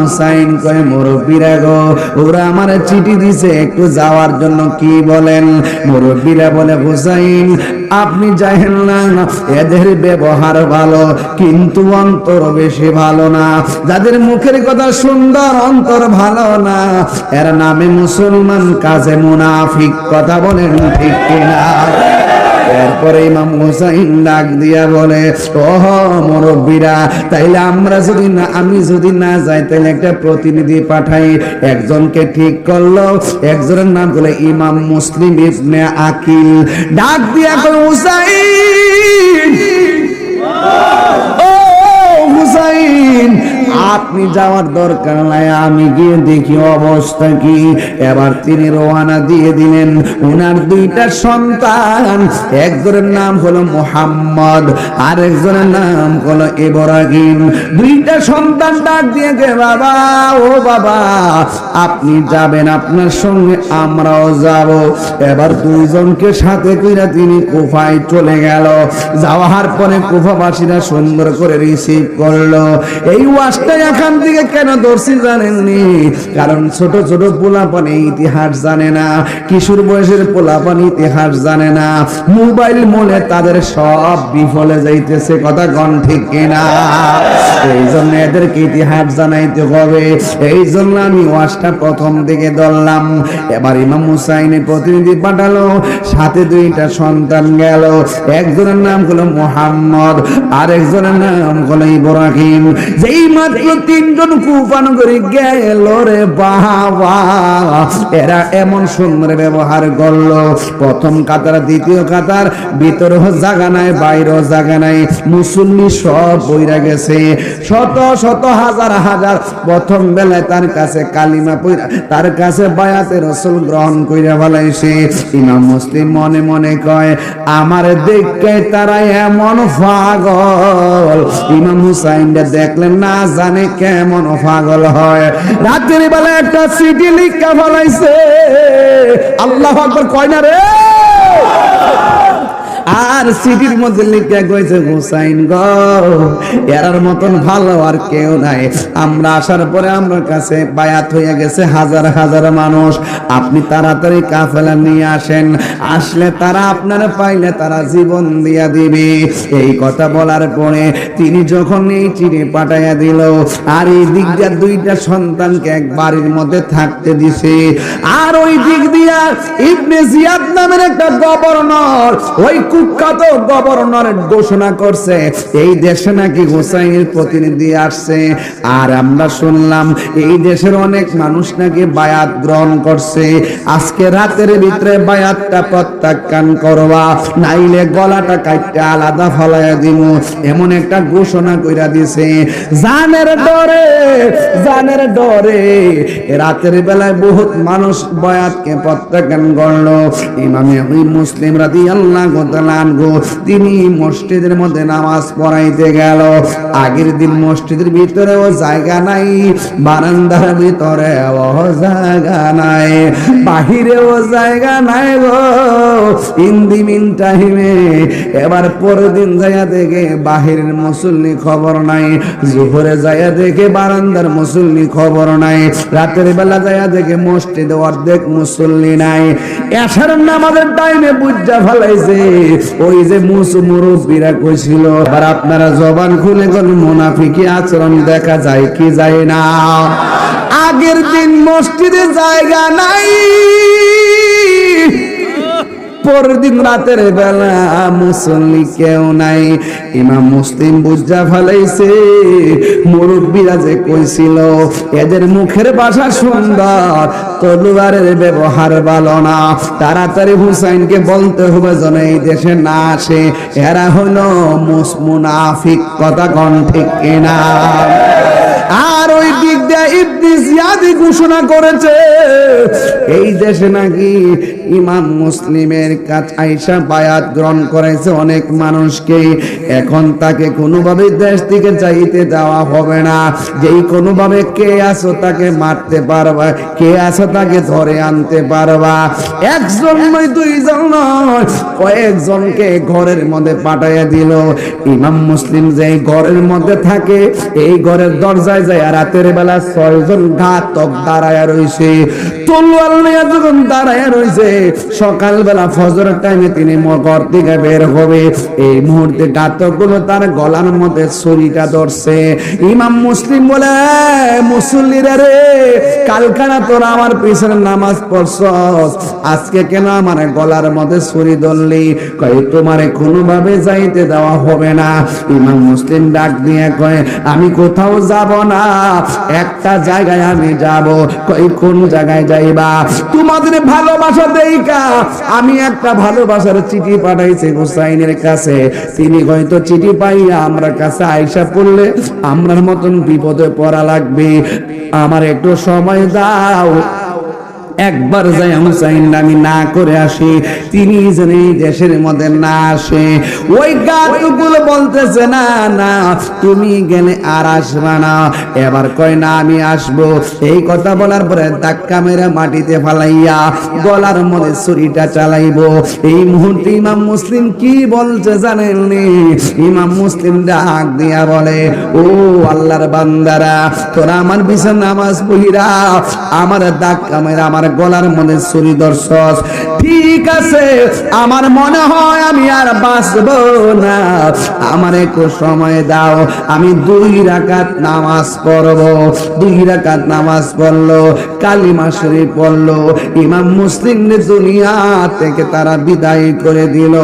হুসাইন কয় মুরব্বিরা গো, ওরা আমার চিঠি দিছে একটু যাওয়ার জন্য, কি বলেন? মুরব্বিরা বলে হুসাইন আপনি যাইেন না, এদের ব্যবহার ভালো কিন্তু অন্তর বেশি ভালো না। যাদের মুখের কথা সুন্দর অন্তর ভালো না, এর নামে মুসলমান, কাজে মুনাফিক। কথা বলেন ঠিক কিনা? এরপরে ইমাম হুসাইন ডাক দিয়া বলে, ওহ মুরব্বিরা, তাইলে আমরা যদি না, আমি যদি না যাই তাহলে একটা প্রতিনিধি পাঠাই। একজনকে ঠিক করলো, একজনের নাম হলো ইমাম মুসলিম ইবনে আকিল। ডাক দিয়া কই হুসাইন, ও হুসাইন, আপনি যাওয়ার দরকার নাই, আমি গিয়ে দেখি অবস্থা কি। এবার তিনি রওনা দিয়ে দিলেন। ওনার দুইটা সন্তান, একজনের নাম হলো মুহাম্মদ, আর একজনের নাম হলো ইব্রাহিম। দুইটা সন্তান ডাক দিয়ে গে, বাবা ও বাবা, আপনি যাবেন, আপনার সঙ্গে আমরাও যাব। এবার দুইজনকে সাথে কইরা তিনি কুফায় চলে গেল। যাওয়ার পরে কুফাবাসীরা সুন্দর করে রিসিভ করলো। এই ওয়াজটা এখান থেকে কেন ধরছি জানেননি? কারণ ছোট ছোট পোলাপান ইতিহাস জানে না, কিশোর বয়সের পোলাপান ইতিহাস জানে না। মোবাইল মনে তাদের সব বিফলে যাইতেছে। কথা কন ঠিক কিনা? এই জন্য এদেরকে ইতিহাস জানাইতে হবে। এই জন্য আমি ওয়াজটা প্রথম থেকে ধরলাম। এবার ইমাম হুসাইনের প্রতিনিধি পাঠালো, সাথে দুইটা সন্তান গেল। একজনের নাম হলো মুহাম্মদ, আর একজনের নাম হলো ইব্রাহিম। যেই মাত্র তিনজন কুফা নগরী গেল রে বাবা, এরা এমন সুন্দর ব্যবহার করলো। প্রথম কাতার, দ্বিতীয় কাতার, ভিতরেও জায়গা নাই, বাইরেও জায়গা নাই, মুসল্লি সব বইরা গেছে। শত শত হাজার হাজার প্রথম বেলায় তার কাছে কালিমা পড়া, তার কাছে বায়াতে রাসূল গ্রহণ কইরা ফেলাইছে। ইমাম মুসলিম মনে মনে কয়, আমার দেখে তারা এমন পাগল। ইমাম হুসাইনকে দেখলেন না জানে কেমন পাগল হয়। রাতের বেলা একটা চিঠি লিখা ফলাইছে। আল্লাহু আকবার কয় না রে? আর সিটির মধ্যে লিখে কইছে, হুসাইন গো, এরার মতন ভালো আর কেউ নাই। আমরা আসার পরে আমার কাছে বায়াত হয়ে গেছে হাজার হাজার মানুষ। আপনি তাড়াতাড়ি কাফেলা নিয়ে আসেন, আসলে তারা আপনারা পাইলে তারা জীবন দিয়া দিবে। এই কথা বলার পরে তিনি যখন এই চিঠি পাঠাইয়া দিল, আর এই দিক দিয়া দুইটা সন্তানকে এক বাড়ির মধ্যে থাকতে দিছে। আর ওই দিক দিয়া ইবনে জিয়াদ নামের একটা গভর্নর, ওই কুখ্যাত গভর্নর ঘোষণা করছে এই দেশে নাকি হুসাইনের প্রতিনিধি আসছে। আর আমরা শুনলাম এই দেশের অনেক মানুষ নাকি বায়াত গ্রহণ করছে। আজকে রাতের ভিতরে বায়াতটা প্রত্যাখ্যান করবা, নাইলে গলাটা কাটতে আলাদা ফলাইয়া দিব, এমন একটা ঘোষণা কইরা দিছে। জানের ডরে, জানের ডরে রাতের বেলায় বহুত মানুষ বায়াতকে প্রত্যাখ্যান করলো। ইমামে মুসলিম রাদিয়াল্লাহু তাআলা আনহু তিনি মসজিদের মধ্যে নামাজ পড়াইতে গেল। আগের দিন মসজিদের ভিতরেও জায়গা নাই, বারান্দার ভিতরেও জায়গা নাই, বাহিরেও জায়গা নাই গো। ইন দি মিন টাইমে এবার পরের দিন যাইয়া দেখে বাহিরের মুসল্লি খবর নাই, জোহরে যাইয়া দেখে বারান্দার মুসল্লি খবর নাই, রাতের বেলা যাইয়া দেখে মসজিদে অর্ধেক মুসল্লি নাই। এশার নামাজের টাইমে বুঝা ফেলাইছে ওই যে মুরব্বীরা কইছিল। আর আপনারা জবান খুলে কোন মুনাফিকি আচরণ দেখা যায় কি যায় না? আগের দিন মসজিদে জায়গা নাই, পরের দিন রাতের বেলা মুসল্লি কেউ নাই। ইমাম মুসলিম বুঝা ফেলাইছে মুরব্বীরা যে কইছিল এদের মুখের ভাষা সুন্দর, তলোয়ারের ব্যবহার ভালো না, তাড়াতাড়ি হুসাইনকে বলতে হবে যেন এই দেশে না আসে। এরা হলো মুনাফিক। কথা কোন ঠিক কিনা? আর ওই দিক দিয়ে ইবনে জিয়াদ জিহাদি ঘোষণা করেছে। এই দেশে নাকি ইমাম মুসলিমের কাছে আয়েশা বায়াত গ্রহণ করেছে অনেক মানুষকে। এখন তাকে কোনোভাবে দেশ থেকে যাইতে দেওয়া হবে না। যেই কোনোভাবে কে আসো তাকে মারতে পারবা, কে আসো তাকে ধরে আনতে পারবা। একজন নয়, দুইজন নয়, কয়েকজনকে ঘরের মধ্যে পাঠাইয়া দিল। ইমাম মুসলিম যে ঘরের মধ্যে থাকে, এই ঘরের দরজায় যায় রাতের বেলা 6 জন ঘাতক দাঁড়ায়া রইছে। তলোয়ার নিয়ে যখন দাঁড়ায়া রইছে, সকালবেলা ফজরের টাইমে তিনি ঘর থেকে বের হবে, এই মুহূর্তে ঘাতকগুলো তার গলার মধ্যে ছুরিটা ধরছে। ইমাম মুসলিম বলে, মুসল্লিরা রে, কালকানা তোরা আমার পিছনে নামাজ পড়ছস, আজকে কেন আমার গলার মধ্যে ছুরি ধরলি? কয় তোমারে কোনোভাবে যাইতে দেওয়া হবে না। ইমাম মুসলিম ডাক দিয়ে কয়, আমি কোথাও যাব না, একটা জায়গায় আমি যাব। কই কোন জায়গায় যাইবা? তোমাদের ভালোবাসা দেইকা আমি একটা ভালোবাসার চিঠি পাঠাইছি হুসাইনের কাছে, তিনি হয়তো চিঠি পাইয়া আমরা কাছে আইসা পড়লে আমরার মতন বিপদে পড়া লাগবে, আমার একটু সময় দাও। একবার যাই হুসাইন আমি না করে আসি, তিনি যেন এই দেশের মধ্যে না আসে। ওই গাছগুলো বলতেছে, না না তুমি গেলে আর আসবা না। এবার কয়, না আমি আসবো। এই কথা বলার পরে ধাক্কা মেরে মাটিতে ফালাইয়া গলার মধ্যে ছুরিটা চালাইবো। এই মুহূর্তে ইমাম মুসলিম কি বলছে জানেননি? ইমাম মুসলিম ডাক দিয়া বলে, ও আল্লাহর বান্দারা, তোরা আমার পিছনে নামাজ পড়িরা আমার ধাক্কা মেরে আমার গলার মধ্যে ছুরি ধরছস, ঠিক আছে, আমার মনে হয় আমি আর বাঁচব না, আমার একটু সময় দাও, আমি 2 রাকাত নামাজ পড়ব। 2 রাকাত নামাজ পড়লো, কালিমা শরীফ পড়লো, ইমাম মুসলিম দুনিয়া থেকে তারা বিদায় করে দিল।